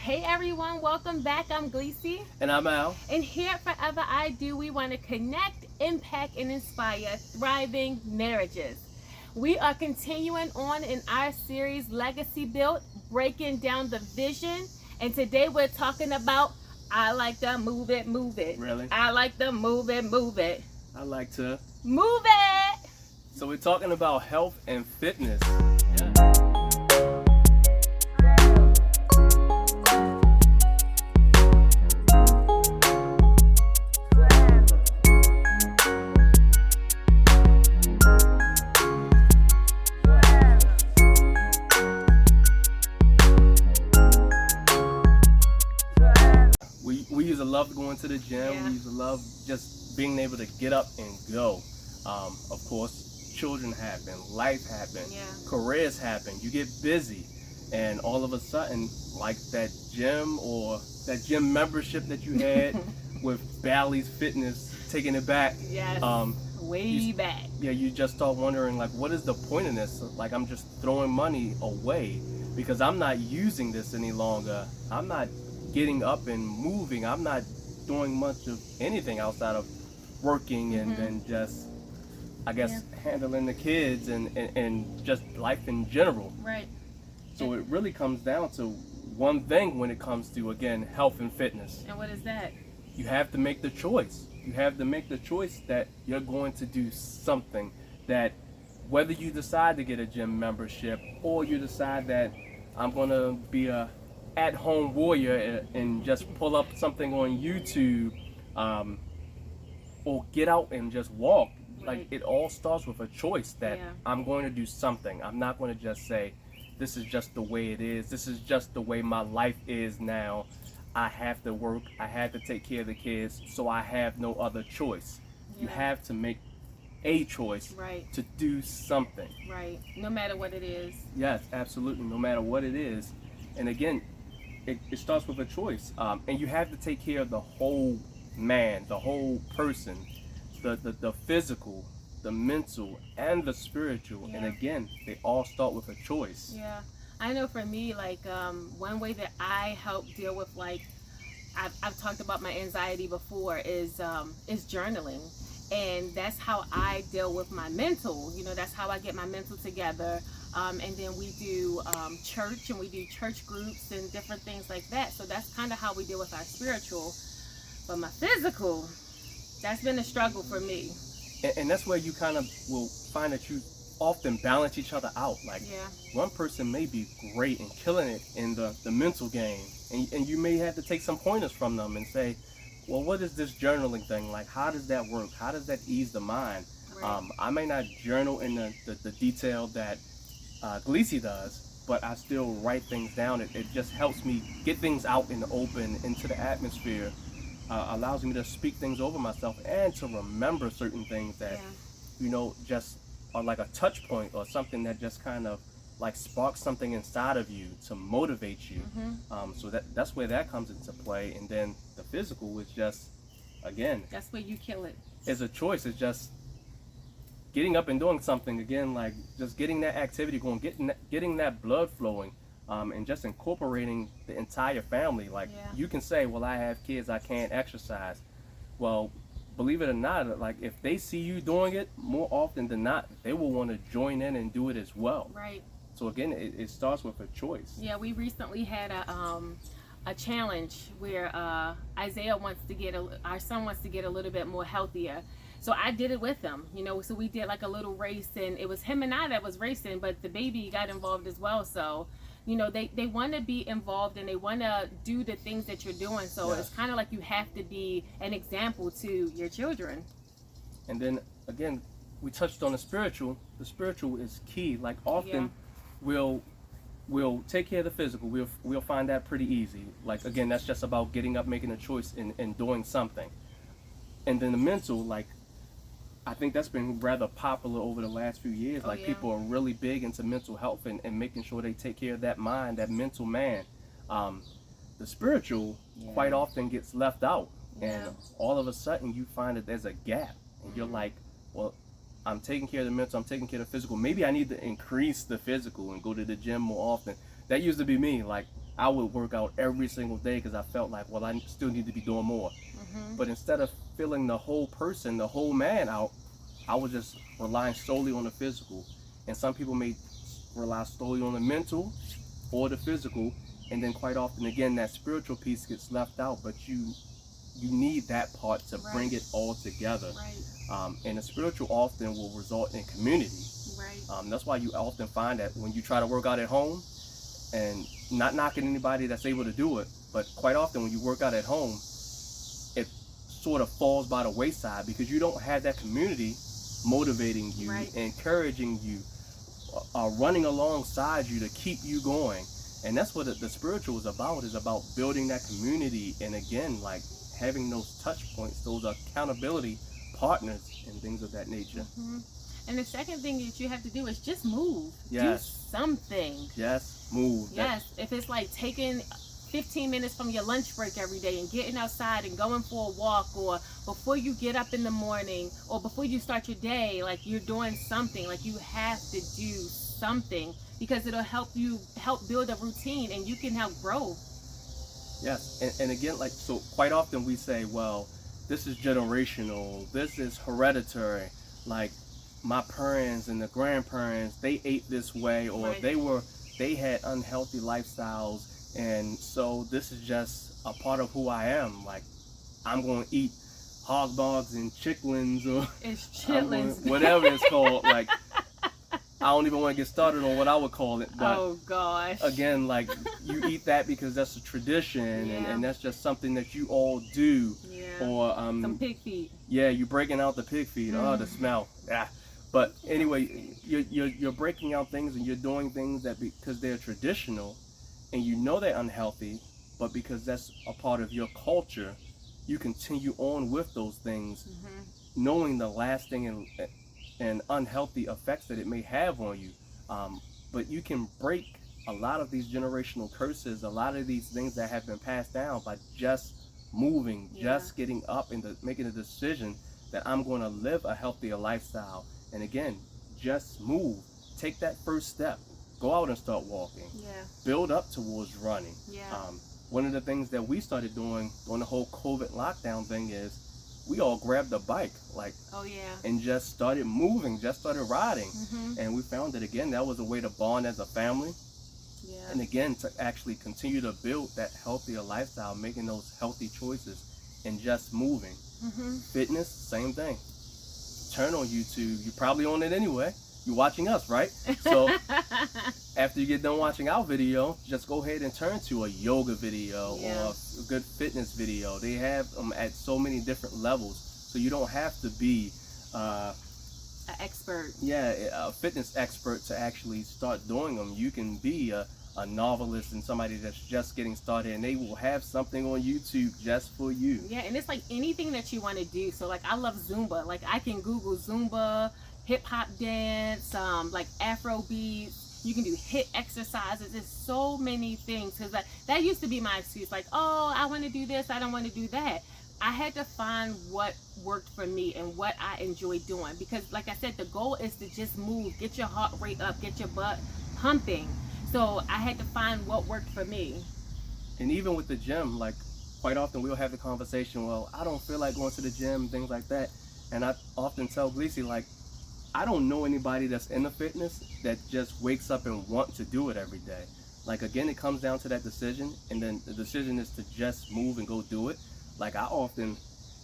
Hey everyone, welcome back. I'm Gleesy. And I'm Al. And here at Forever I Do, we want to connect, impact, and inspire thriving marriages. We are continuing on in our series Legacy Built, breaking down the vision. And today we're talking about I like to move it, move it. Really? I like to move it, move it. I like to. Move it! So we're talking about health and fitness. We used to love going to the gym. Yeah. We used to love just being able to get up and go. Of course, children happen, life happen, Yeah. careers happen. You get busy, and all of a sudden, like that gym or that gym membership that you had with Bally's Fitness, taking it back. Yes. Way back. Yeah, you just start wondering, like, what is the point in this? Like, I'm just throwing money away because I'm not using this any longer. I'm not getting up and moving. I'm not doing much of anything outside of working and just, I guess, handling the kids and just life in general. Right. So it really comes down to one thing when it comes to, again, health and fitness. And what is that? You have to make the choice. You have to make the choice that you're going to do something, that whether you decide to get a gym membership or you decide that I'm going to be a at-home warrior and just pull up something on YouTube, or get out and just walk. Right. Like, it all starts with a choice that Yeah. I'm going to do something. I'm not going to just say, this is just the way it is. This is just the way my life is now. I have to work. I have to take care of the kids, so I have no other choice. You Yeah. have to make a choice Right. to do something. Right. No matter what it is. Yes, absolutely, no matter what it is. And again, it starts with a choice. And you have to take care of the whole man, the whole person, the physical, the mental, and the spiritual. And Yeah. again, they all start with a choice. Yeah. I know for me, like, one way that I help deal with, like, I've talked about my anxiety before is journaling. And that's how I deal with my mental. You know, that's how I get my mental together. And then we do church, and we do church groups and different things like that. So that's kind of how we deal with our spiritual. But my physical, that's been a struggle for me. And that's where you kind of will find that you often balance each other out. Like, Yeah. one person may be great and killing it in the mental game, and you may have to take some pointers from them and say, well, what is this journaling thing? Like, how does that work? How does that ease the mind? Right. I may not journal in the detail that Gleesy does, but I still write things down. It just helps me get things out in the open, into the atmosphere, allows me to speak things over myself and to remember certain things that, Yeah. just are like a touch point or something that just kind of like sparks something inside of you to motivate you. So that's where that comes into play. And then the physical is just, again, That's where you kill it. it's a choice. It's just getting up and doing something again, like just getting that activity going, getting that blood flowing, and just incorporating the entire family. Like, Yeah. you can say, well, I have kids, I can't exercise. Well, believe it or not, like, if they see you doing it, more often than not, they will want to join in and do it as well. Right. So again, it starts with a choice. Yeah, we recently had a challenge where Isaiah wants to get our son wants to get a little bit more healthier. So I did it with him, so we did like a little race, and it was him and I that was racing, but the baby got involved as well. So, they want to be involved, and they want to do the things that you're doing. So Yes. it's kind of like you have to be an example to your children. And then again, we touched on the spiritual. The spiritual is key. Like, often we'll take care of the physical. We'll find that pretty easy. Like, again, that's just about getting up, making a choice, and doing something. And then the mental, like, I think that's been rather popular over the last few years. Oh, Like, yeah. people are really big into mental health and making sure they take care of that mind, that mental man. The spiritual quite often gets left out. Yeah. And all of a sudden you find that there's a gap. And you're like, well, I'm taking care of the mental, I'm taking care of the physical. Maybe I need to increase the physical and go to the gym more often. That used to be me. Like, I would work out every single day because I felt like, well, I still need to be doing more. But instead of filling the whole person, the whole man out, I was just relying solely on the physical. And some people may rely solely on the mental or the physical, and then quite often again that spiritual piece gets left out. But you need that part to bring it all together. Right. And the spiritual often will result in community. Right. That's why you often find that when you try to work out at home, and not knocking anybody that's able to do it, but quite often when you work out at home, it sort of falls by the wayside because you don't have that community motivating you, Right. encouraging you, running alongside you to keep you going. And that's what the spiritual is about building that community, and again, like having those touch points, those accountability partners and things of that nature. And the second thing that you have to do is just move. Yes. Do something. Just move. Yes. If it's like taking 15 minutes from your lunch break every day and getting outside and going for a walk, or before you get up in the morning, or before you start your day, like you're doing something. Like you have to do something because it'll help build a routine, and you can help grow. Yes, and again, like, so quite often we say, well, this is generational, this is hereditary, like my parents and the grandparents, they ate this way, or Right. they had unhealthy lifestyles, and so this is just a part of who I am. Like, I'm going to eat hog dogs and chicklins, or It's chitlins. whatever it's called. Like, I don't even want to get started on what I would call it, but Oh gosh. again, like, you eat that because that's a tradition, Yeah. and that's just something that you all do. Yeah. Or Some pig feet. yeah, you breaking out the pig feet. Oh, the smell. Yeah. But anyway, you're breaking out things, and you're doing things that because they're traditional, and you know they're unhealthy, but because that's a part of your culture, you continue on with those things, knowing the lasting and unhealthy effects that it may have on you. But you can break a lot of these generational curses, a lot of these things that have been passed down by just moving, just getting up and making a decision that I'm going to live a healthier lifestyle. And again, just move. Take that first step. Go out and start walking. Yeah. Build up towards running. Yeah. One of the things that we started doing during the whole COVID lockdown thing is we all grabbed a bike, like, Oh yeah. and just started moving, just started riding. And we found that, again, that was a way to bond as a family. Yeah. And again, to actually continue to build that healthier lifestyle, making those healthy choices and just moving. Fitness, same thing. Turn on YouTube. You're probably on it anyway. You're watching us, right? So after you get done watching our video, just go ahead and turn to a yoga video or a good fitness video. They have them at so many different levels, so you don't have to be An expert. a fitness expert to actually start doing them. You can be a novelist and somebody that's just getting started, and they will have something on YouTube just for you. Yeah, and it's like anything that you want to do. So like I love Zumba. Like I can Google Zumba, hip hop dance, like Afro beats. You can do HIIT exercises. There's so many things, because that used to be my excuse. Like, oh, I want to do this, I don't want to do that. I had to find what worked for me and what I enjoy doing, because like I said, the goal is to just move, get your heart rate up, get your butt pumping. So I had to find what worked for me. And even with the gym, like, quite often we'll have the conversation, well, I don't feel like going to the gym, things like that. And I often tell Gleesy, like, I don't know anybody that's in the fitness that just wakes up and wants to do it every day. Like, again, it comes down to that decision, and then the decision is to just move and go do it. Like, I often,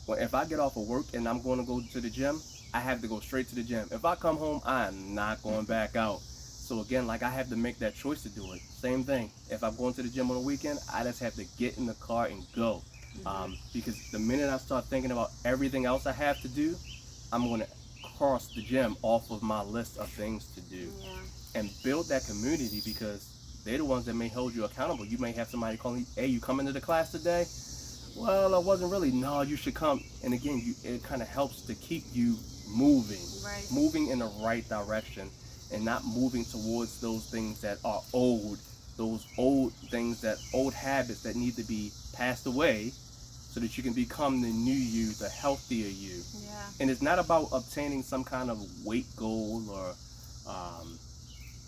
if I get off of work and I'm going to go to the gym, I have to go straight to the gym. If I come home, I'm not going back out. So again, like, I have to make that choice to do it. Same thing. If I'm going to the gym on a weekend, I just have to get in the car and go. Because the minute I start thinking about everything else I have to do, I'm going to cross the gym off of my list of things to do. And build that community, because they're the ones that may hold you accountable. You may have somebody calling you, hey, you coming to the class today? Well, I wasn't really. No, you should come. And again, it kind of helps to keep you moving, moving in the right direction, and not moving towards those things that are old, those old things, that old habits that need to be passed away, so that you can become the new you, the healthier you. And it's not about obtaining some kind of weight goal or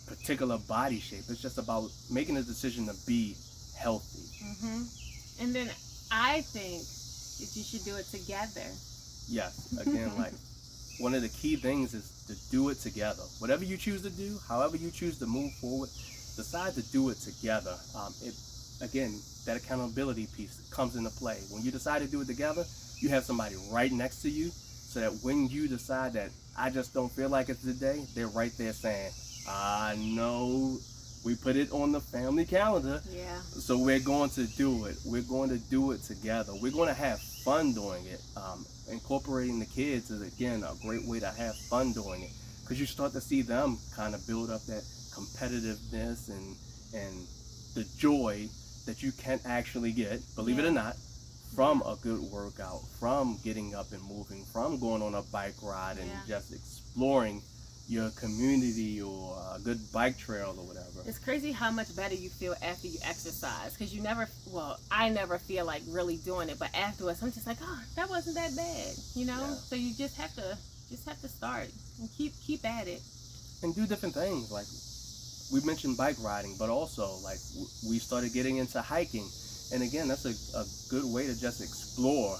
particular body shape. It's just about making a decision to be healthy. And then I think that you should do it together. Yes, again, like one of the key things is to do it together. Whatever you choose to do, however you choose to move forward, decide to do it together. Again, that accountability piece comes into play. When you decide to do it together, you have somebody right next to you, so that when you decide that I just don't feel like it today, they're right there saying, I know we put it on the family calendar, Yeah. so we're going to do it. We're going to do it together. We're going to have fun doing it. Incorporating the kids is, again, a great way to have fun doing it, because you start to see them kind of build up that competitiveness and the joy that you can actually get, believe it or not, from a good workout, from getting up and moving, from going on a bike ride and just exploring your community or a good bike trail or whatever. It's crazy how much better you feel after you exercise, because you never, well, I never feel like really doing it, but afterwards I'm just like, oh, that wasn't that bad, you know? Yeah. So you just have to start and keep at it. And do different things. Like we mentioned bike riding, but also like we started getting into hiking. And again, that's a good way to just explore.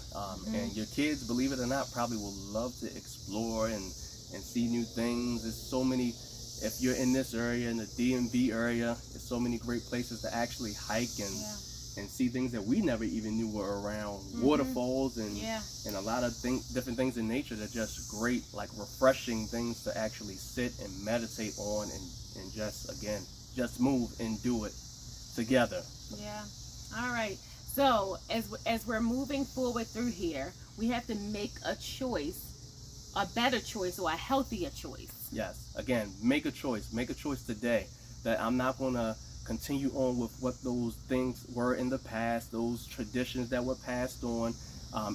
And your kids, believe it or not, probably will love to explore and see new things. There's so many, if you're in this area, in the DMV area, there's so many great places to actually hike and see things that we never even knew were around. Waterfalls and a lot of different things in nature that are just great, like refreshing things to actually sit and meditate on and just, again, just move and do it together. Yeah. All right. So as we're moving forward through here, we have to make a choice, a better choice or a healthier choice. Yes. Again, make a choice. Make a choice today that I'm not going to continue on with what those things were in the past, those traditions that were passed on.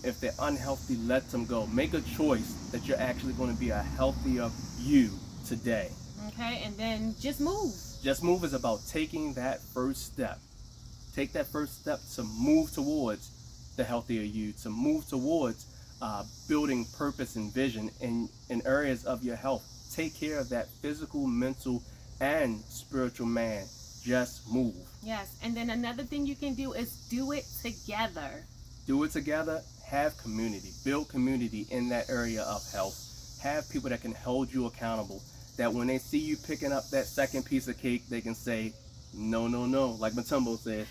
If they're unhealthy, let them go. Make a choice that you're actually going to be a healthier you today. Okay. And then just move. Just move is about taking that first step. Take that first step to move towards the healthier you, to move towards building purpose and vision in areas of your health. Take care of that physical, mental, and spiritual man. Just move. Yes, and then another thing you can do is do it together. Do it together. Have community. Build community in that area of health. Have people that can hold you accountable, that when they see you picking up that second piece of cake, they can say, no, no, no. Like Matumbo said,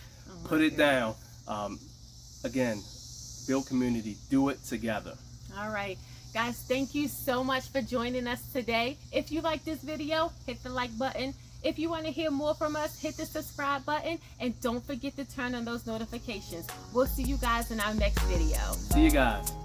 put it down. Again, build community. Do it together. All right. Guys, thank you so much for joining us today. If you like this video, hit the like button. If you want to hear more from us, hit the subscribe button. And don't forget to turn on those notifications. We'll see you guys in our next video. See you guys.